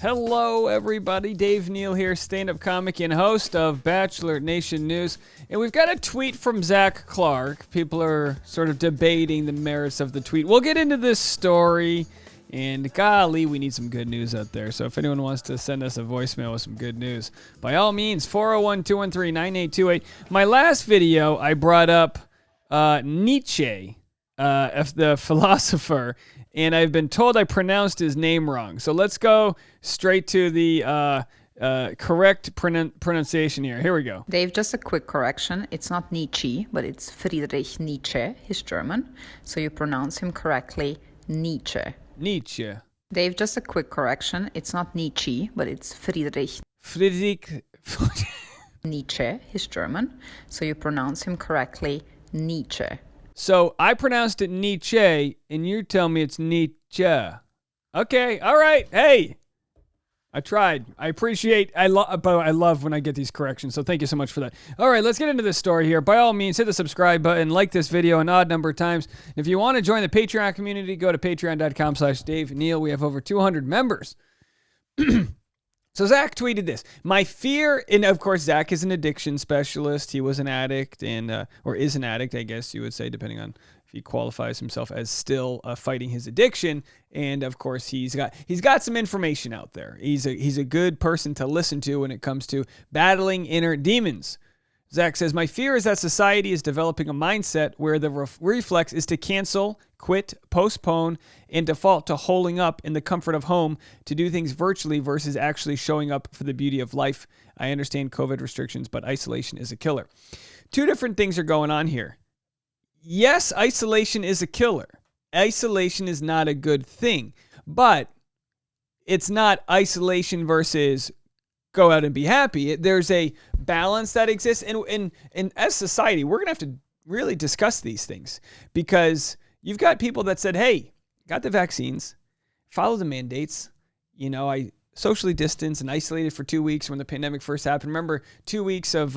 Hello, everybody. Dave Neal here, stand-up comic and host of Bachelor Nation News. And we've got a tweet from Zac Clark. People are sort of debating the merits of the tweet. We'll get into this story. And golly, we need some good news out there. So if anyone wants to send us a voicemail with some good news, by all means, 401-213-9828. My last video, I brought up Nietzsche, the philosopher, and I've been told I pronounced his name wrong. So let's go straight to the correct pronunciation here. Here we go. Dave, just a quick correction. It's not Nietzsche, but it's Friedrich Nietzsche. He's German. So you pronounce him correctly, Nietzsche. Nietzsche. Dave, just a quick correction. It's not Nietzsche, but it's Friedrich Nietzsche. He's German. So you pronounce him correctly, Nietzsche. So I pronounced it Nietzsche, and you tell me it's Nietzsche. Okay, all right. Hey, I tried. I appreciate. I love when I get these corrections. So thank you so much for that. All right, let's get into this story here. By all means, hit the subscribe button, like this video an odd number of times. If you want to join the Patreon community, go to patreon.com/Dave Neal. We have over 200 members. So Zac tweeted this. My fear, and of course, Zac is an addiction specialist. He was an addict, or is an addict, I guess you would say, depending on if he qualifies himself as still fighting his addiction. And of course, he's got some information out there. He's a good person to listen to when it comes to battling inner demons. Zac says, my fear is that society is developing a mindset where the reflex is to cancel, quit, postpone, and default to holding up in the comfort of home to do things virtually versus actually showing up for the beauty of life. I understand COVID restrictions, but isolation is a killer. Two different things are going on here. Yes, isolation is a killer. Isolation is not a good thing, but it's not isolation versus go out and be happy. There's a balance that exists. And as society, we're going to have to really discuss these things because you've got people that said, hey, got the vaccines, follow the mandates. You know, I socially distanced and isolated for 2 weeks when the pandemic first happened. Remember 2 weeks of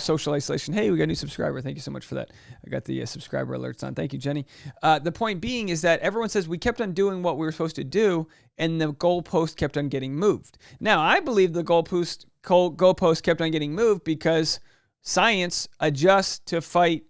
social isolation. Hey, we got a new subscriber. Thank you so much for that. I got the subscriber alerts on. Thank you, Jenny. The point being is that everyone says we kept on doing what we were supposed to do, and the goalpost kept on getting moved. Now, I believe the goalpost kept on getting moved because science adjusts to fight,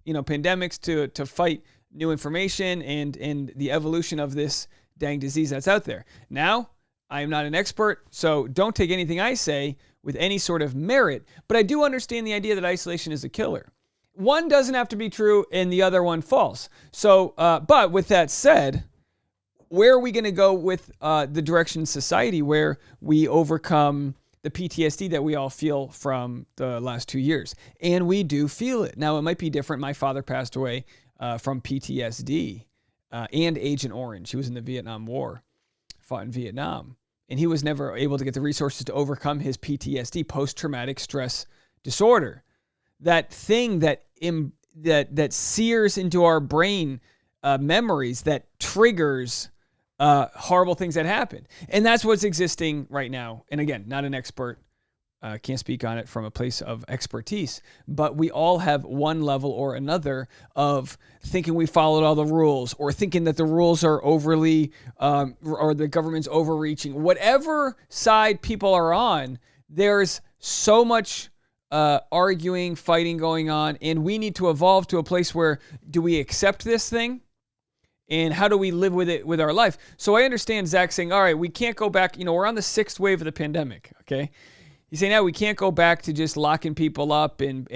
pandemics, to fight new information and the evolution of this dang disease that's out there. Now, I am not an expert, so don't take anything I say with any sort of merit, but I do understand the idea that isolation is a killer. One doesn't have to be true and the other one false. So, but with that said, where are we going to go with the direction in society where we overcome the PTSD that we all feel from the last 2 years? And we do feel it. Now, it might be different. My father passed away from PTSD. And Agent Orange. He was in the Vietnam War, fought in Vietnam, and he was never able to get the resources to overcome his PTSD, post-traumatic stress disorder. That thing that sears into our brain memories, that triggers horrible things that happen. And that's what's existing right now. And again, not an expert. Can't speak on it from a place of expertise, but we all have one level or another of thinking we followed all the rules or thinking that the rules are overly, or the government's overreaching. Whatever side people are on, there's so much arguing, fighting going on, and we need to evolve to a place where do we accept this thing? And how do we live with it with our life? So I understand Zac saying, all right, we can't go back. We're on the 6th wave of the pandemic, okay? He's saying, now we can't go back to just locking people up and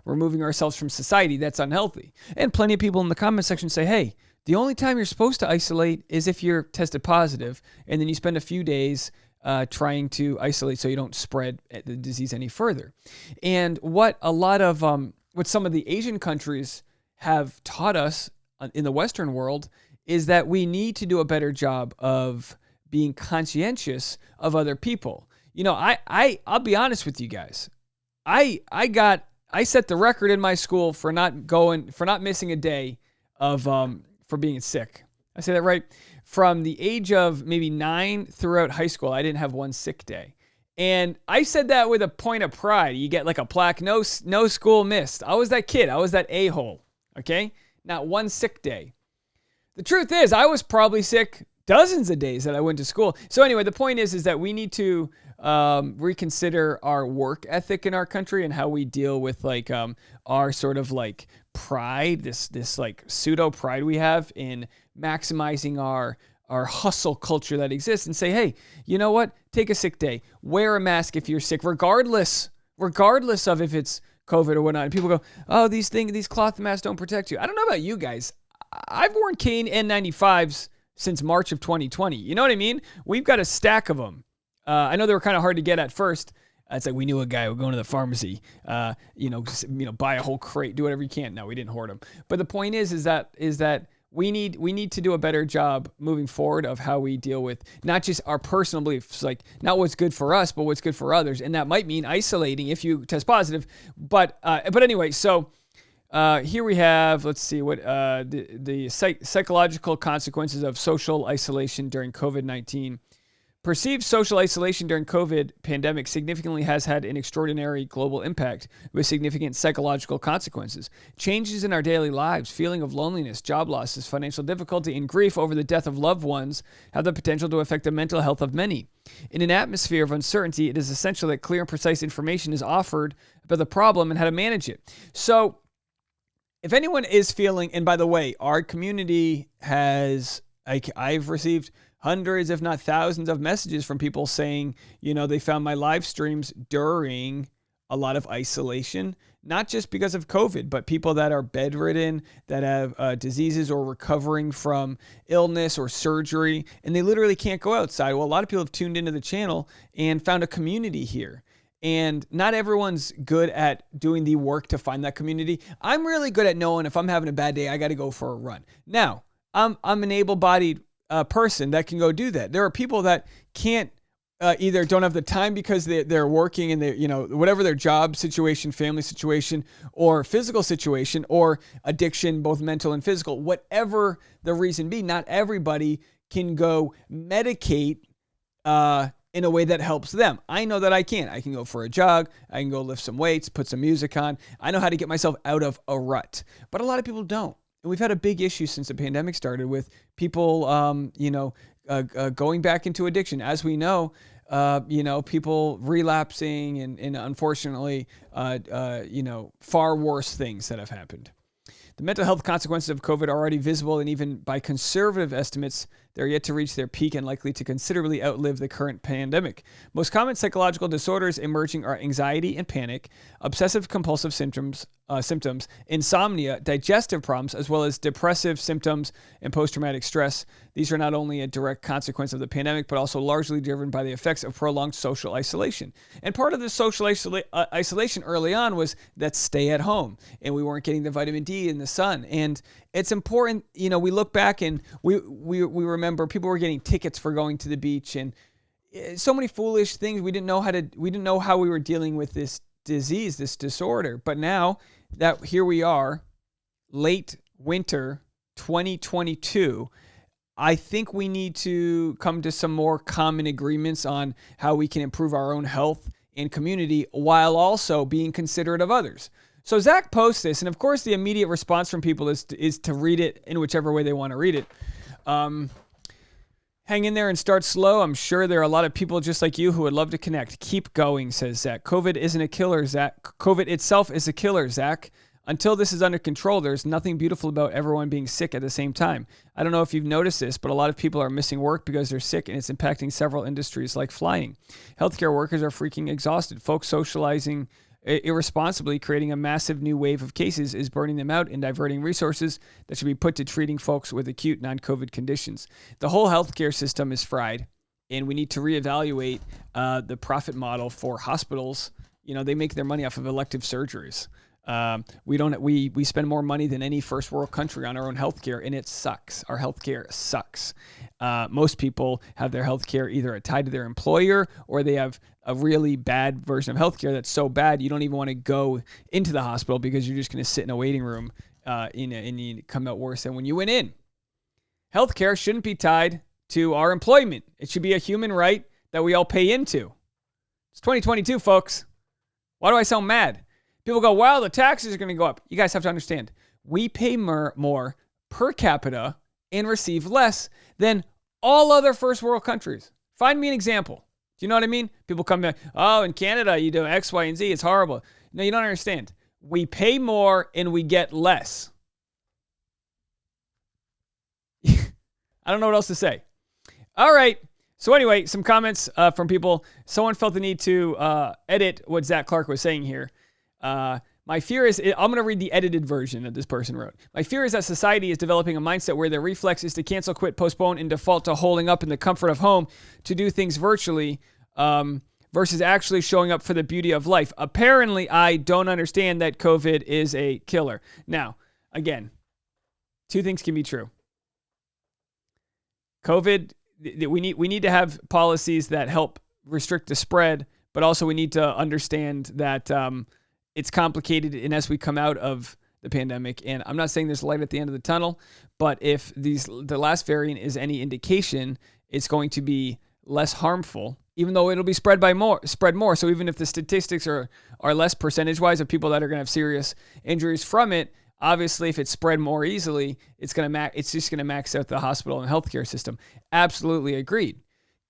removing ourselves from society. That's unhealthy. And plenty of people in the comment section say, hey, the only time you're supposed to isolate is if you're tested positive, and then you spend a few days trying to isolate so you don't spread the disease any further. And what some of the Asian countries have taught us in the Western world is that we need to do a better job of being conscientious of other people. I'll be honest with you guys. I set the record in my school for not missing a day of for being sick. I say that right? From the age of maybe 9 throughout high school, I didn't have one sick day. And I said that with a point of pride. You get like a plaque, no school missed. I was that kid. I was that a-hole, okay? Not one sick day. The truth is, I was probably sick dozens of days that I went to school. So anyway, the point is that we need to reconsider our work ethic in our country and how we deal with like our sort of like pride, this like pseudo pride we have in maximizing our hustle culture that exists, and say, hey, you know what? Take a sick day. Wear a mask if you're sick, regardless of if it's COVID or whatnot. And people go, oh, these cloth masks don't protect you. I don't know about you guys. I've worn N95s since March of 2020. You know what I mean? We've got a stack of them. I know they were kind of hard to get at first. It's like we knew a guy who would go into the pharmacy, buy a whole crate, do whatever you can. No, we didn't hoard them. But the point is that we need to do a better job moving forward of how we deal with not just our personal beliefs, like not what's good for us, but what's good for others. And that might mean isolating if you test positive. But anyway, so here we have, let's see what the psychological consequences of social isolation during COVID-19. Perceived social isolation during COVID pandemic significantly has had an extraordinary global impact with significant psychological consequences. Changes in our daily lives, feeling of loneliness, job losses, financial difficulty, and grief over the death of loved ones have the potential to affect the mental health of many. In an atmosphere of uncertainty, it is essential that clear and precise information is offered about the problem and how to manage it. So, if anyone is feeling, and by the way, our community has, I've received hundreds, if not thousands of messages from people saying, they found my live streams during a lot of isolation, not just because of COVID, but people that are bedridden, that have diseases or recovering from illness or surgery, and they literally can't go outside. Well, a lot of people have tuned into the channel and found a community here. And not everyone's good at doing the work to find that community. I'm really good at knowing if I'm having a bad day, I got to go for a run. Now, I'm an able-bodied person that can go do that. There are people that can't either don't have the time because they're working and they whatever their job situation, family situation, or physical situation, or addiction, both mental and physical, whatever the reason be. Not everybody can go medicate in a way that helps them. I know that I can. I can go for a jog. I can go lift some weights, put some music on. I know how to get myself out of a rut, but a lot of people don't. And we've had a big issue since the pandemic started with people, going back into addiction. As we know, people relapsing and unfortunately, far worse things that have happened. The mental health consequences of COVID are already visible, and even by conservative estimates, they're yet to reach their peak and likely to considerably outlive the current pandemic. Most common psychological disorders emerging are anxiety and panic, obsessive-compulsive symptoms, insomnia, digestive problems, as well as depressive symptoms and post-traumatic stress. These are not only a direct consequence of the pandemic, but also largely driven by the effects of prolonged social isolation. And part of the social isolation early on was that stay at home, and we weren't getting the vitamin D in the sun. And it's important, we look back and we remember people were getting tickets for going to the beach, and so many foolish things. We didn't know how we were dealing with this disease, this disorder. But now that here we are, late winter 2022, I think we need to come to some more common agreements on how we can improve our own health and community while also being considerate of others. So Zac posts this, and of course the immediate response from people is to read it in whichever way they want to read it. Hang in there and start slow. I'm sure there are a lot of people just like you who would love to connect. Keep going, says Zac. COVID isn't a killer, Zac. COVID itself is a killer, Zac. Until this is under control, there's nothing beautiful about everyone being sick at the same time. I don't know if you've noticed this, but a lot of people are missing work because they're sick, and it's impacting several industries like flying. Healthcare workers are freaking exhausted. Folks socializing irresponsibly, creating a massive new wave of cases, is burning them out and diverting resources that should be put to treating folks with acute non-COVID conditions. The whole healthcare system is fried, and we need to reevaluate the profit model for hospitals. They make their money off of elective surgeries. We spend more money than any first world country on our own healthcare, and it sucks. Our healthcare sucks. Most people have their healthcare either tied to their employer, or they have a really bad version of healthcare that's so bad you don't even want to go into the hospital because you're just going to sit in a waiting room and you come out worse than when you went in. Healthcare shouldn't be tied to our employment. It should be a human right that we all pay into. It's 2022, folks. Why do I sound mad? People go, wow, the taxes are going to go up. You guys have to understand, we pay more per capita and receive less than all other first world countries. Find me an example. Do you know what I mean? People come back, oh, in Canada, you do X, Y, and Z. It's horrible. No, you don't understand. We pay more and we get less. I don't know what else to say. All right. So anyway, some comments from people. Someone felt the need to edit what Zac Clark was saying here. My fear is, I'm going to read the edited version that this person wrote. My fear is that society is developing a mindset where their reflex is to cancel, quit, postpone, and default to holding up in the comfort of home to do things virtually versus actually showing up for the beauty of life. Apparently, I don't understand that COVID is a killer. Now, again, two things can be true. COVID, we need to have policies that help restrict the spread, but also we need to understand that it's complicated and as we come out of the pandemic. And I'm not saying there's light at the end of the tunnel, but if the last variant is any indication, it's going to be less harmful, even though it'll be spread more. So even if the statistics are less percentage-wise of people that are going to have serious injuries from it, obviously, if it's spread more easily, it's just going to max out the hospital and healthcare system. Absolutely agreed.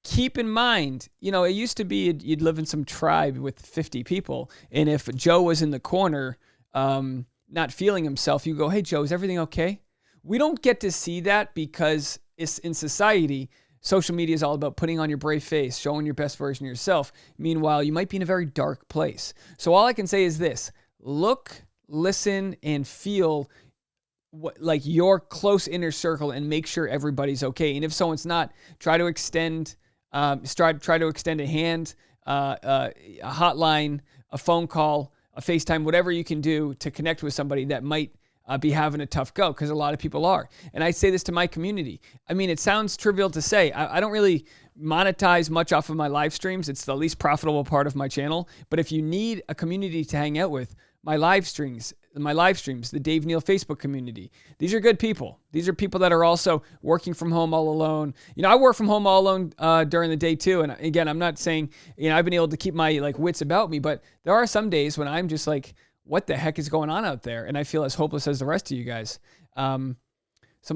Keep in mind, it used to be you'd live in some tribe with 50 people, and if Joe was in the corner not feeling himself, you go, hey, Joe, is everything okay? We don't get to see that because it's in society, social media is all about putting on your brave face, showing your best version of yourself. Meanwhile, you might be in a very dark place. So all I can say is this: look, listen, and feel like your close inner circle and make sure everybody's okay. And if someone's not, try to extend a hand, a hotline, a phone call, a FaceTime, whatever you can do to connect with somebody that might be having a tough go, because a lot of people are. And I say this to my community. I mean, it sounds trivial to say. I don't really monetize much off of my live streams. It's the least profitable part of my channel. But if you need a community to hang out with, my live streams, the Dave Neal Facebook community. These are good people. These are people that are also working from home all alone. I work from home all alone during the day too. And again, I'm not saying, I've been able to keep my wits about me, but there are some days when I'm just like, what the heck is going on out there? And I feel as hopeless as the rest of you guys. Some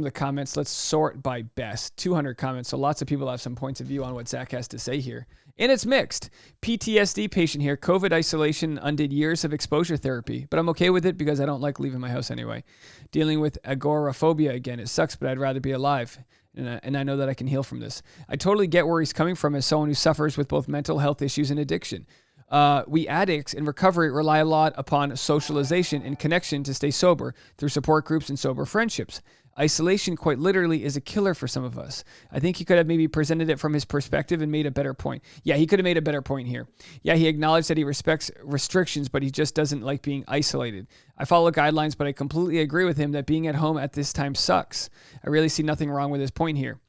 of the comments, let's sort by best. 200 comments, so lots of people have some points of view on what Zac has to say here. And it's mixed. PTSD patient here. COVID isolation undid years of exposure therapy, but I'm okay with it because I don't like leaving my house anyway. Dealing with agoraphobia again. It sucks, but I'd rather be alive. And I know that I can heal from this. I totally get where he's coming from as someone who suffers with both mental health issues and addiction. We addicts in recovery rely a lot upon socialization and connection to stay sober through support groups and sober friendships. Isolation, quite literally, is a killer for some of us. I think he could have maybe presented it from his perspective and made a better point. Yeah, he could have made a better point here. Yeah, he acknowledged that he respects restrictions, but he just doesn't like being isolated. I follow guidelines, but I completely agree with him that being at home at this time sucks. I really see nothing wrong with his point here.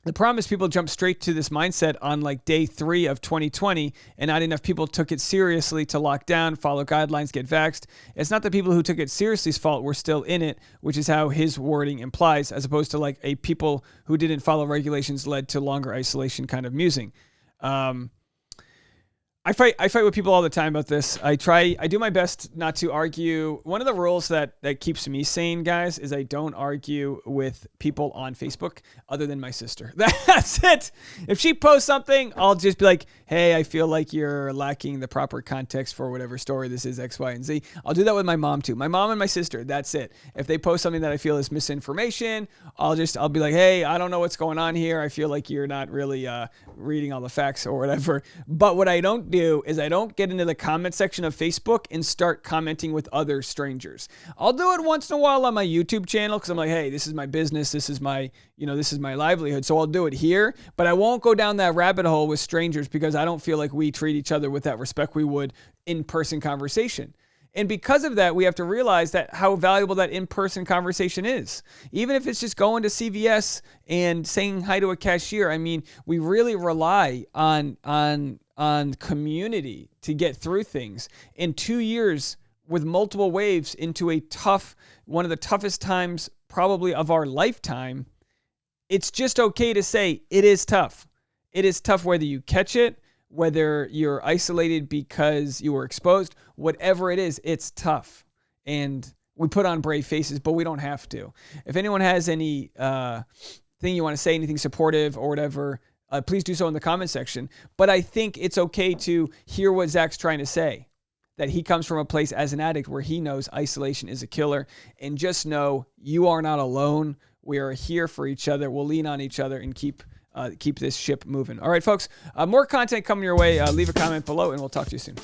The problem is people jump straight to this mindset on day 3 of 2020, and not enough people took it seriously to lock down, follow guidelines, get vaxxed. It's not the people who took it seriously's fault we're still in it, which is how his wording implies, as opposed to a people who didn't follow regulations led to longer isolation kind of musing. I fight with people all the time about this. I do my best not to argue. One of the rules that keeps me sane, guys, is I don't argue with people on Facebook other than my sister. That's it. If she posts something, I'll just be like, hey, I feel like you're lacking the proper context for whatever story this is, X, Y, and Z. I'll do that with my mom too. My mom and my sister, that's it. If they post something that I feel is misinformation, I'll be like, hey, I don't know what's going on here. I feel like you're not really reading all the facts or whatever. But what I don't do is I don't get into the comment section of Facebook and start commenting with other strangers. I'll do it once in a while on my YouTube channel because I'm like, hey, this is my business. This is my livelihood. So I'll do it here, but I won't go down that rabbit hole with strangers because I don't feel like we treat each other with that respect we would in-person conversation. And because of that, we have to realize that how valuable that in-person conversation is. Even if it's just going to CVS and saying hi to a cashier, I mean, we really rely on community to get through things. In 2 years with multiple waves into one of the toughest times probably of our lifetime, it's just okay to say it is tough. It is tough whether you catch it, whether you're isolated because you were exposed, whatever it is, it's tough. And we put on brave faces, but we don't have to. If anyone has any thing you want to say, anything supportive or whatever, please do so in the comment section. But I think it's okay to hear what Zac's trying to say, that he comes from a place as an addict where he knows isolation is a killer. And just know you are not alone. We are here for each other. We'll lean on each other and keep this ship moving. All right, folks, more content coming your way. Leave a comment below, and we'll talk to you soon.